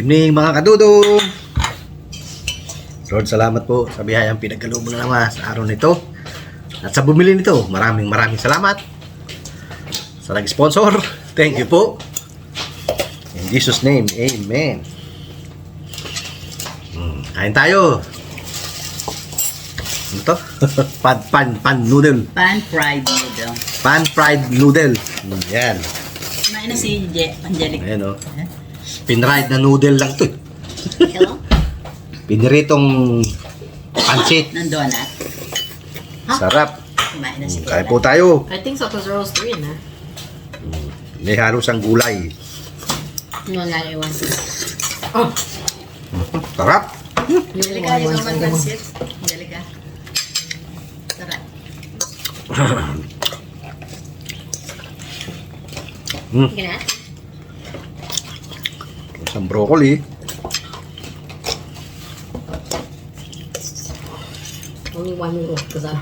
evening mga kadudong. Lord, salamat po sa biyayang pinagkaloob mo na naman sa araw nito. At sa bumili nito, maraming salamat. Sa nag-sponsor, thank you po. In Jesus' name, amen. Kain tayo. Ano to? pan noodle. Pan-fried noodle. Pan-fried noodle. Yan. Kumain na si Angelic. Ayan o. Pinried na noodle lang to. Hello? Piniritong pansit. Nandun na. Sarap. Kumain na si Kain po tayo. I think so because Earl's 3 na. May halos ang gulay. No, not I want. Oh, Sarap. Angelica, yung naman pansit. Angelica. Sarap. you na? Isang broccoli. Only one noodle because I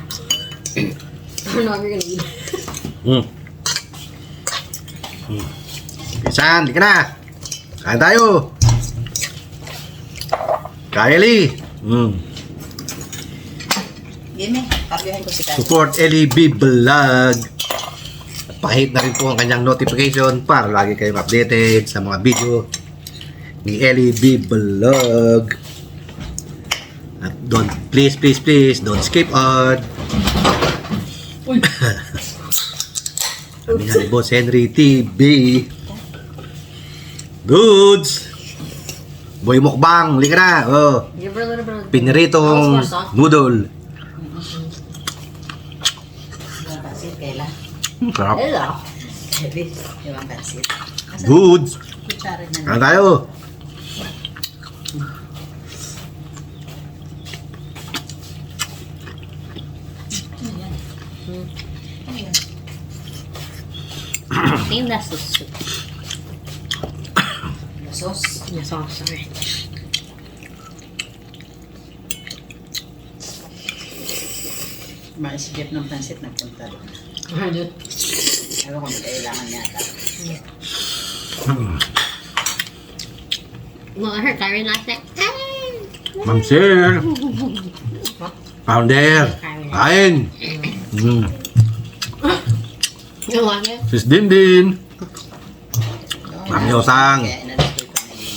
don't know if you're gonna eat. Pisan, di ka na. Kain tayo. Kylie. Game, kapiyahin ko si Kyle. Support LEB Vlog. At pakihit na rin po ang kanyang notification para lagi kayong updated sa mga video ni LEB Vlog. At please don't skip on. Kami nga ni Boss Henry TV. Goods. Boy mukbang, lika na. Oh. Give her a little bit of Piniritong noodle. Yung pansit, Kayla. Sarap. Hello. Heavy. Yung pansit. Goods. Kutsara na. Kain tayo. I think that's the soup. The sauce. The sauce, sorry. Kumain si Jeff ng pansit, nagpunta doon. I did. Ewan ko, may kailangan yata. Well, I heard Kyrie last night. Ma'am Sir. Founder. Kain. You want it? Sis Dindin. Ma'am Yosang. Kaya inalas ko ito ngayon.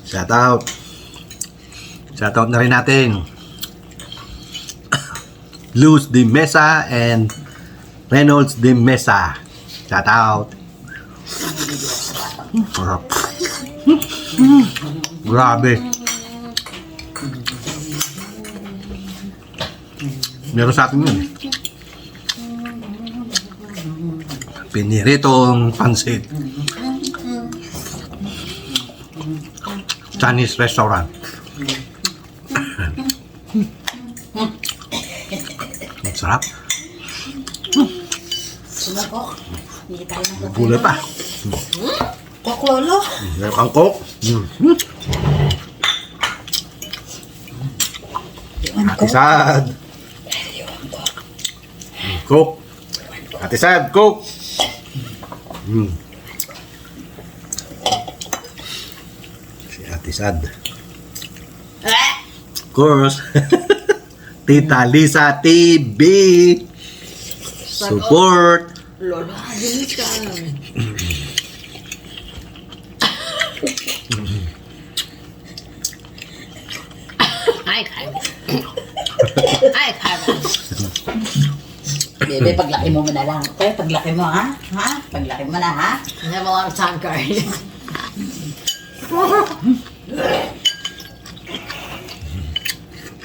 Shout out. Shout out na rin natin. Luz de Mesa and Reynolds de Mesa. Shout out. Sarap. Grabe. Meron sa atin yun. Piniritong pansit. Chinese restaurant. Ang sarap. Sumabok. Hindi tayo ng Gulay pa. Kok lolo. Meron kang coke. Atisad. Coke. Atisad, coke. Si Atisad. Of course. Tita Lisa TV. Support. Lord, dinis ka. Hi, Kyrie. Hi, Kyrie. Bebe, paglaki mo na lang. Okay, paglaki mo ha? Ha? Paglaki mo na ha? I have a lot of time, Kyrie.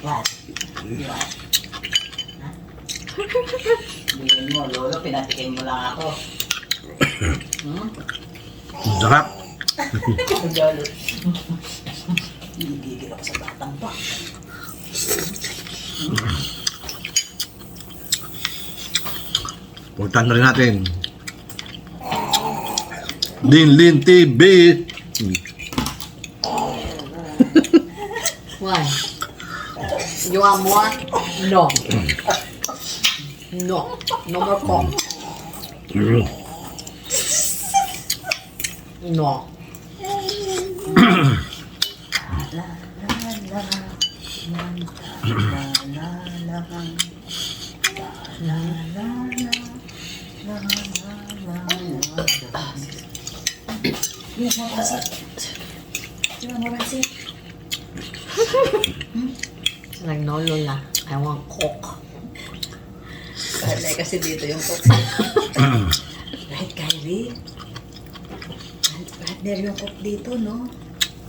What? What? Ha? Bilhin mo, lolo, pinatikin mo lang ako. Sarap. Lolo. Gigigil ako sa batang pa. Puntahan na rin natin. Dinlin TV. Why? You want more? No. No. No more Coke. No. She's like, no, Lola. I want Coke. Kasi dito yung cook. Right, Kylie? Right there yung cook dito, no?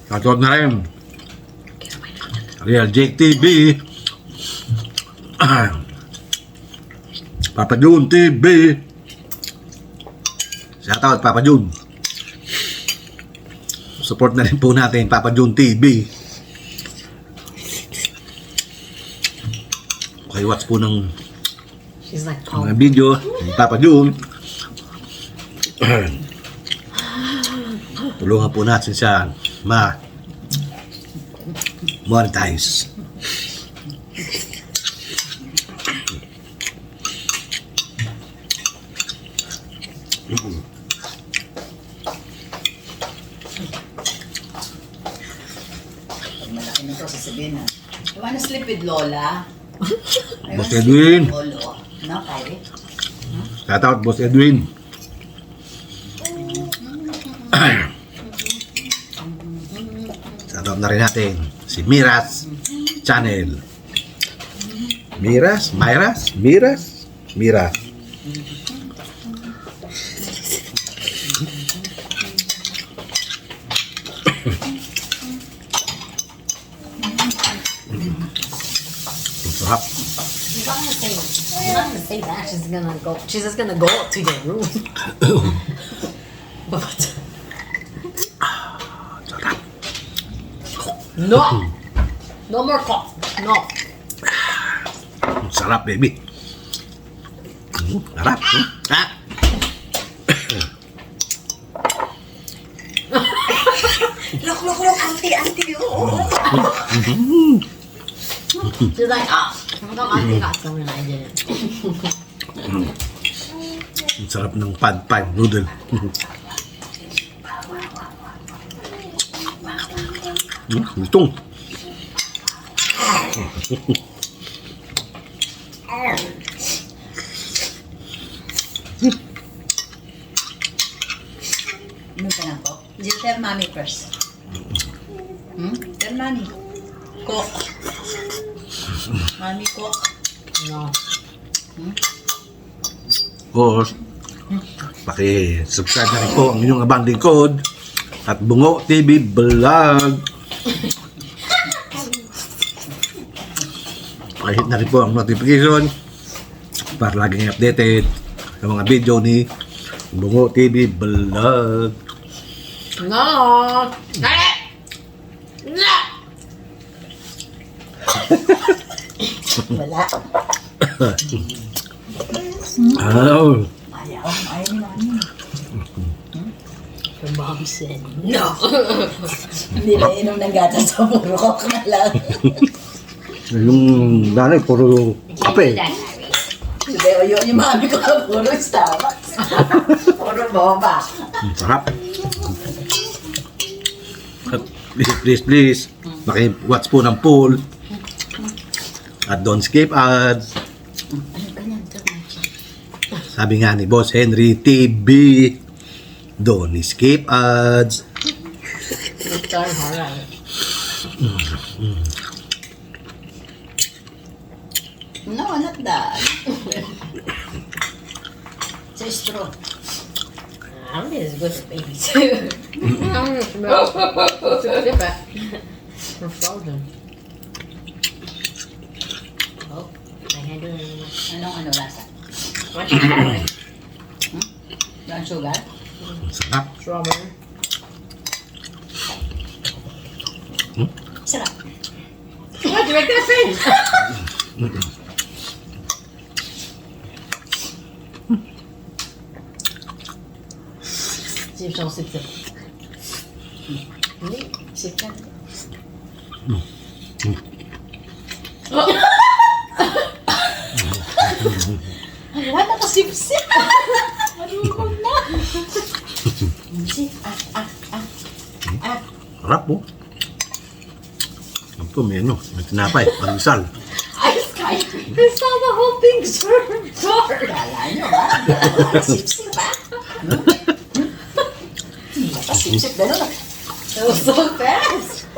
Shoutout na rin. Real Jake TV. Papa Jun TV. Shoutout Papa Jun. Support na rin po natin Papa Jun TV. Okay, watch po ng She's like, mga video ni Papa Jun. Tulungan po natin siya monetize. Pag malaki na to, sasabihin na. You wanna sleep with Lola? I Boss wanna sleep Edwin. with Lolo. No, Kylie? Shoutout Boss Edwin. Shoutout na rin natin si Miras Channel. Miras? Myras? Miras? Miras. Sarap. She's not gonna say, she's not gonna say that. She's just gonna go to your room. But Sarap. no, no more Coke. No. Sarap, baby. Sarap. Ah. Look, auntie, oh. She's like, ah, I think got something I didn't. Ang sarap ng pad noodle. Itong. Ano ka na po? Jill, tell mommy first. Tell mommy. Cook. Mommy, cook. No. Of course, paki-subscribe na rin po ang inyong abang lingkod at Bungo TV Vlog. Paki-hit na rin po ang notification para laging updated sa mga video ni Bungo TV Vlog. No. No. Wala. Oh, Ayaw ni mami. Her mom said no. Hindi na inom ng gatas sa puro cook na lang. yung nanay puro kape. Hindi, o yun yung mami ko na puro Starbucks. Puro boba. Sarap. At please, maki-watch po ng pool. At don't skip ads. Sabi nga ni Boss Henry TV, don't skip ads. It's darn hard. No, not that. It's true. I don't think it's good for babies. I don't know. It's a dip it. We're frozen. Oh, I can't do it anymore. Anong lasa? What you doing? Brown sugar? Sarap. Strawberry. Sarap. What? You make that face? See if she'll sip it. Sip it. Wala ka sip-sip. Marunong na. Sip. sarap po. Ito, may ano, may tinapay, pandesal. Ice cream. I saw the whole thing, sir. Sir. Kala nyo ba? Sip-sip ba? Sip-sip, gano'n. That was so fast.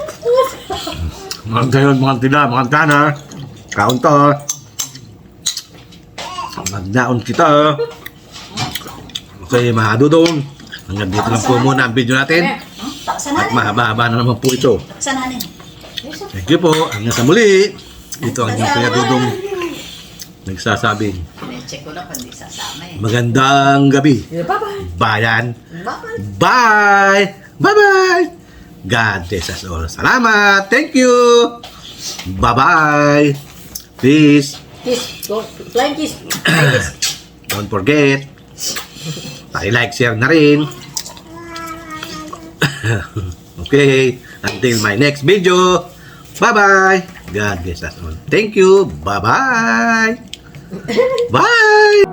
Mga gayon, mga tila, mga kana. Kaon to. Magdaon kita. Okay, mga dudong. Hanggang dito lang po muna ang video natin. Taksan At natin. mahaba-haba na naman po ito. Taksan natin. Thank you po. Hanggang sa muli. Ito ang inyong Kuya Dudong nagsasabing Check ko na kung di sasama eh. magandang gabi. Bye-bye. Bayan. Bye-bye. Bye! Bye-bye! God bless us all. Salamat! Thank you! Bye-bye! Peace! Kiss. Go. Flying kiss. Don't forget, paki-like, share na rin. Okay, until my next video. Bye-bye! God bless us all. Thank you! Bye-bye! Bye!